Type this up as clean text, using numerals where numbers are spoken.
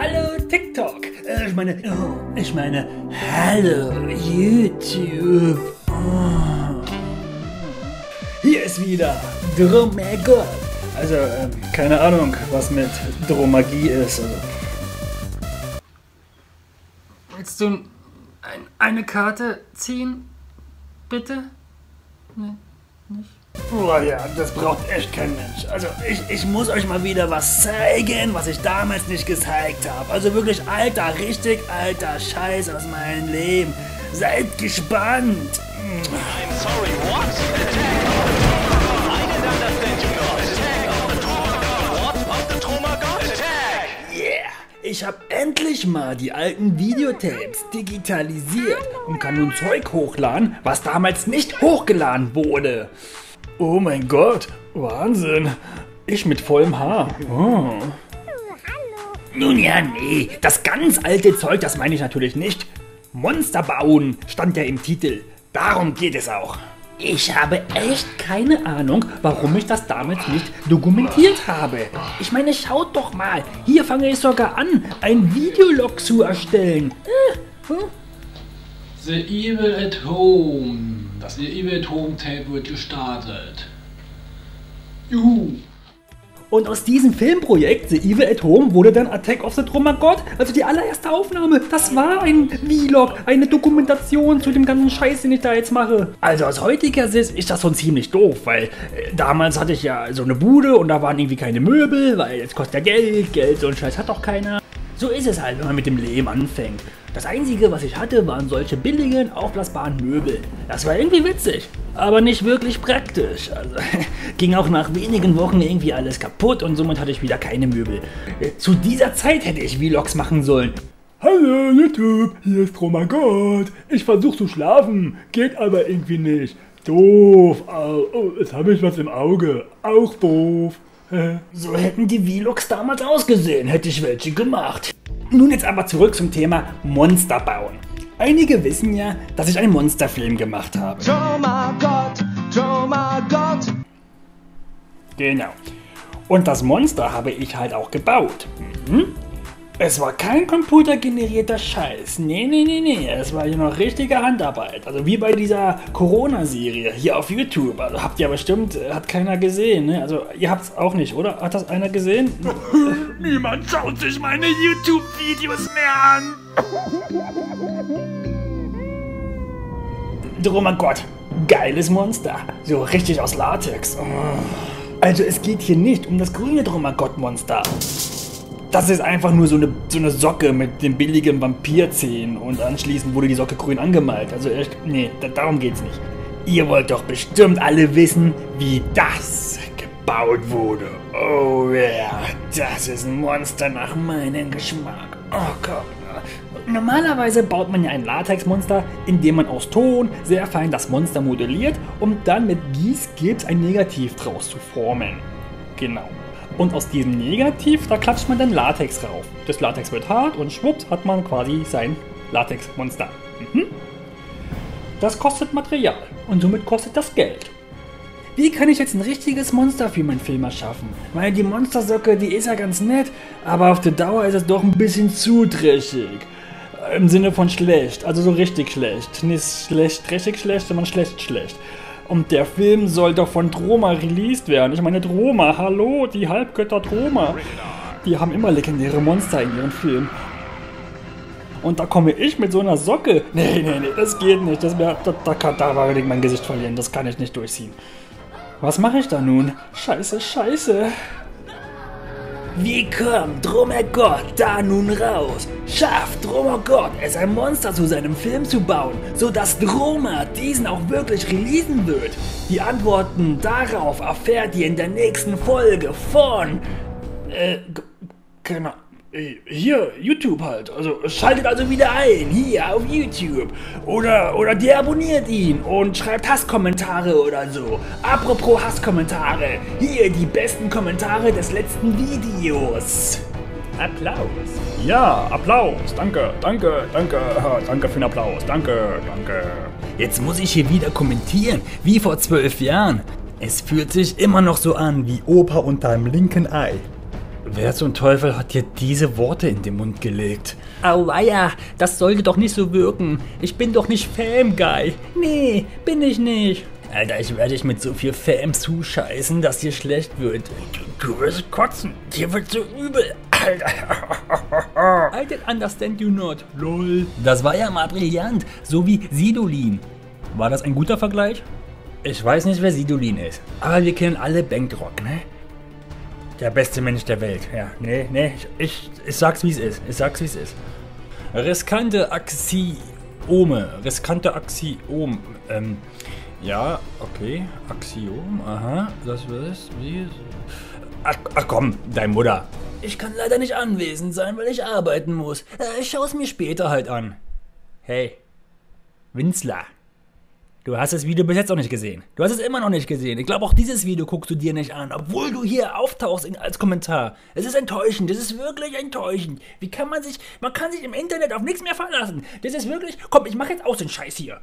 Hallo TikTok. Ich meine, hallo YouTube. Hier ist wieder Dromagott. Also, keine Ahnung, was mit Dromagie ist. Also. Willst du eine Karte ziehen? Bitte? Nee, nicht? Oh ja, das braucht echt kein Mensch. Also ich muss euch mal wieder was zeigen, was ich damals nicht gezeigt habe. Also wirklich alter, richtig alter Scheiß aus meinem Leben. Seid gespannt. I'm sorry, what? I didn't understand you not. Attack of the Dromagott. What of the Dromagott? Attack! Yeah! Ich habe endlich mal die alten Videotapes digitalisiert und kann nun Zeug hochladen, was damals nicht hochgeladen wurde. Oh mein Gott, Wahnsinn. Ich mit vollem Haar. Oh. Nun ja, nee, das ganz alte Zeug, das meine ich natürlich nicht. Monster bauen stand ja im Titel. Darum geht es auch. Ich habe echt keine Ahnung, warum ich das damals nicht dokumentiert habe. Ich meine, schaut doch mal. Hier fange ich sogar an, ein Videolog zu erstellen. The Evil at Home. Das Evil at Home Tape wird gestartet. Juhu. Und aus diesem Filmprojekt, The Evil at Home, wurde dann Attack of the Dromagott, also die allererste Aufnahme. Das war ein Vlog, eine Dokumentation zu dem ganzen Scheiß, den ich da jetzt mache. Also aus heutiger Sicht ist das schon ziemlich doof, weil damals hatte ich ja so eine Bude und da waren irgendwie keine Möbel, weil jetzt kostet ja Geld, so ein Scheiß hat doch keiner. So ist es halt, wenn man mit dem Leben anfängt. Das Einzige, was ich hatte, waren solche billigen, aufblasbaren Möbel. Das war irgendwie witzig, aber nicht wirklich praktisch. Also ging auch nach wenigen Wochen irgendwie alles kaputt und somit hatte ich wieder keine Möbel. Zu dieser Zeit hätte ich Vlogs machen sollen. Hallo YouTube, hier ist Dromagott. Ich versuche zu schlafen, geht aber irgendwie nicht. Doof. Oh, jetzt habe ich was im Auge. Auch doof. So hätten die Vlogs damals ausgesehen, hätte ich welche gemacht. Nun jetzt aber zurück zum Thema Monster bauen. Einige wissen ja, dass ich einen Monsterfilm gemacht habe. Dromagott, Dromagott. Genau. Und das Monster habe ich halt auch gebaut. Es war kein computergenerierter Scheiß. Nee. Es war hier noch richtige Handarbeit. Also wie bei dieser Corona-Serie hier auf YouTube. Also habt ihr bestimmt, hat keiner gesehen, ne? Also ihr habt's auch nicht, oder? Hat das einer gesehen? Niemand schaut sich meine YouTube-Videos mehr an. Dromagott, geiles Monster. So richtig aus Latex. Also es geht hier nicht um das grüne Dromagott-Monster. Das ist einfach nur so eine Socke mit den billigen Vampirzähnen und anschließend wurde die Socke grün angemalt. Also echt, nee, darum geht's nicht. Ihr wollt doch bestimmt alle wissen, wie das gebaut wurde. Oh ja, das ist ein Monster nach meinem Geschmack. Oh Gott. Normalerweise baut man ja ein Latexmonster, indem man aus Ton sehr fein das Monster modelliert, um dann mit Gießgips ein Negativ draus zu formen. Genau. Und aus diesem Negativ, da klatscht man dann Latex rauf. Das Latex wird hart und schwupps hat man quasi sein Latexmonster. Das kostet Material und somit kostet das Geld. Wie kann ich jetzt ein richtiges Monster für meinen Film erschaffen? Weil die Monstersocke, die ist ja ganz nett, aber auf der Dauer ist es doch ein bisschen zu dreschig. Im Sinne von schlecht, also so richtig schlecht. Nicht schlecht, dreschig schlecht, sondern schlecht. Und der Film soll doch von Droma released werden. Ich meine Droma, hallo, die Halbgötter Droma. Die haben immer legendäre Monster in ihren Filmen. Und da komme ich mit so einer Socke. Nee, das geht nicht. Da würde ich mein Gesicht verlieren. Das kann ich nicht durchziehen. Was mache ich da nun? Scheiße. Wie kommt Dromagott da nun raus? Schafft Dromagott es, ein Monster zu seinem Film zu bauen, sodass Droma diesen auch wirklich releasen wird? Die Antworten darauf erfährt ihr in der nächsten Folge von... genau. Hier, YouTube halt. Also schaltet also wieder ein, hier auf YouTube. Oder deabonniert ihn und schreibt Hasskommentare oder so. Apropos Hasskommentare, hier die besten Kommentare des letzten Videos. Applaus. Ja, Applaus. Danke für den Applaus. Danke. Jetzt muss ich hier wieder kommentieren, wie vor 12 Jahren. Es fühlt sich immer noch so an wie Opa unterm linken Ei. Wer zum Teufel hat dir diese Worte in den Mund gelegt? Auweia, das sollte doch nicht so wirken. Ich bin doch nicht Fam-Guy. Nee, bin ich nicht. Alter, ich werde dich mit so viel Fam zuscheißen, dass dir schlecht wird. Du wirst kotzen. Dir wird so übel. Alter. I didn't understand you not. Lol. Das war ja mal brillant. So wie Sidolin. War das ein guter Vergleich? Ich weiß nicht, wer Sidolin ist. Aber wir kennen alle Bankrock, ne? Der beste Mensch der Welt. Ja, nee. Ich sag's, wie es ist. Riskante Axiome. Ja, okay. Axiom, aha. Das ist wie. Ach komm, dein Mutter. Ich kann leider nicht anwesend sein, weil ich arbeiten muss. Ich schau's mir später halt an. Hey, Winzler. Du hast das Video bis jetzt noch nicht gesehen. Du hast es immer noch nicht gesehen. Ich glaube, auch dieses Video guckst du dir nicht an, obwohl du hier auftauchst als Kommentar. Es ist enttäuschend. Das ist wirklich enttäuschend. Man kann sich im Internet auf nichts mehr verlassen. Das ist wirklich, komm, ich mach jetzt aus den Scheiß hier.